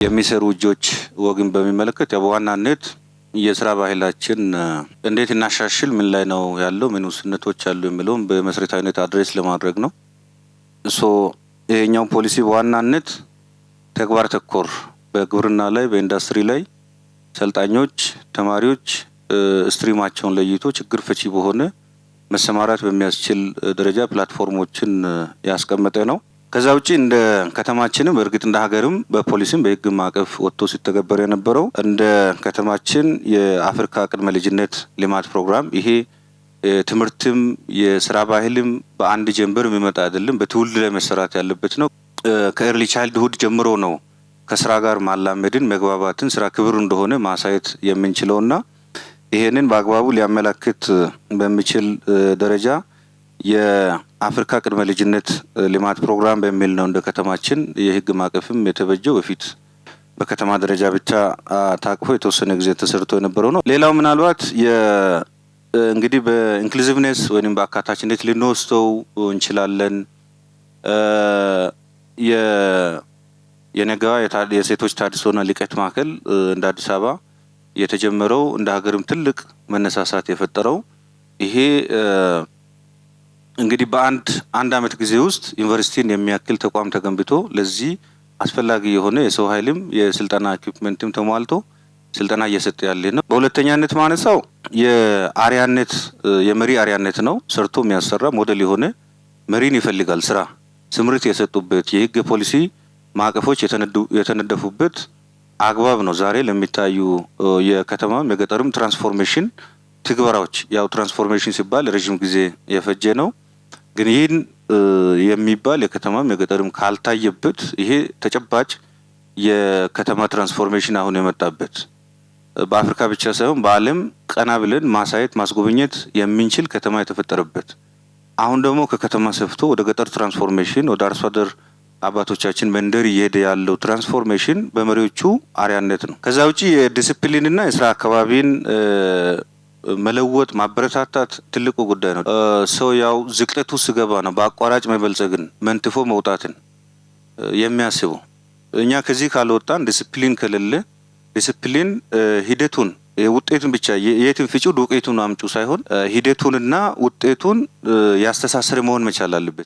የሚሰሩ እጆች ወግን በሚመለከት በዋናነት የስራ ባህላችን እንዴት እናሻሽል፣ ምን ላይ ነው ያለው፣ ምን ውስንነቶች አሉ የሚለውን በመሰረታዊነት አድሬስ ለማድረግ ነው። ይሄኛው ፖሊሲ በዋናነት ተግባር ተኮር በግብርና ላይ በኢንዱስትሪ ላይ ሰልጣኞች ተማሪዎች ስትሪማቸውን ለይቶ ችግር ፈቺ በሆነ መሰማራት በሚያስችል ደረጃ ፕላትፎርሞችን ያስቀመጠ ነው። ከዛ ውጪ እንደ ከተማችንም በእርግጥ እንደ ሀገርም በፖሊሲም በህግ ማዕቀፍ ወጥቶ ሲተገበር የነበረው እንደ ከተማችን የአፍሪካ ቅድመ ልጅነት ልማት ፕሮግራም ይሄ ትምህርትም የስራ ባህልም በአንድ ጀንበር የሚመጣ አይደለም፣ በትውልድ ላይ መሰራት ያለበት ነው። ከኤርሊ ቻይልድሁድ ጀምሮ ነው ከስራ ጋር ማላመድን መግባባትን ስራ ክብር እንደሆነ ማሳየት የምንችለውና ይሄንን በአግባቡ ሊያመላክት በሚችል ደረጃ የአፍሪካ ቅድመ ልጅነት ልማት ፕሮግራም በሚል ነው እንደ ከተማችን የህግ ማዕቀፍም የተበጀው። በፊት በከተማ ደረጃ ብቻ ታቅፎ የተወሰነ ጊዜ ተሰርቶ የነበረው ነው። ሌላው ምናልባት እንግዲህ በኢንክሉሲቭነስ ወይም በአካታችነት ልንወስደው እንችላለን። የነገዋ የሴቶች ተሃድሶና ልቀት ማዕከል እንደ አዲስ አበባ የተጀመረው እንደ ሀገርም ትልቅ መነሳሳት የፈጠረው ይሄ እንግዲህ በአንድ አመት ጊዜ ውስጥ ዩኒቨርሲቲን የሚያክል ተቋም ተገንብቶ ለዚህ አስፈላጊ የሆነ የሰው ኃይልም የስልጠና ኢኩዊፕመንትም ተሟልቶ ስልጠና እየሰጠ ያለ ነው። በሁለተኛነት ማነሳው የአሪያነት የመሪ አሪያነት ነው። ሰርቶ የሚያሰራ ሞዴል የሆነ መሪን ይፈልጋል። ስራ ስምርት የሰጡበት የህግ ፖሊሲ ማዕቀፎች የተነደፉበት አግባብ ነው። ዛሬ ለሚታዩ የከተማም የገጠርም ትራንስፎርሜሽን ትግበራዎች ያው ትራንስፎርሜሽን ሲባል ረጅም ጊዜ የፈጀ ነው። ግን ይህን የሚባል የከተማም የገጠርም ካልታየበት ይሄ ተጨባጭ የከተማ ትራንስፎርሜሽን አሁን የመጣበት በአፍሪካ ብቻ ሳይሆን በዓለም ቀና ብለን ማሳየት ማስጎብኘት የምንችል ከተማ የተፈጠረበት አሁን ደግሞ ከከተማ ሰፍቶ ወደ ገጠር ትራንስፎርሜሽን ወደ አርሶ አደር አባቶቻችን መንደር እየሄደ ያለው ትራንስፎርሜሽን በመሪዎቹ አሪያነት ነው። ከዛ ውጪ የዲሲፕሊንና የስራ አካባቢን መለወጥ ማበረታታት ትልቁ ጉዳይ ነው። ሰው ያው ዝቅጠቱ ስገባ ነው በአቋራጭ መበልጸግን መንትፎ መውጣትን የሚያስበው። እኛ ከዚህ ካልወጣን ዲሲፕሊን ከሌለ ዲሲፕሊን ሂደቱን ውጤቱን ብቻ የትን ፍጪው ዱቄቱን አምጩ ሳይሆን ሂደቱንና ውጤቱን ያስተሳሰረ መሆን መቻል አለበት።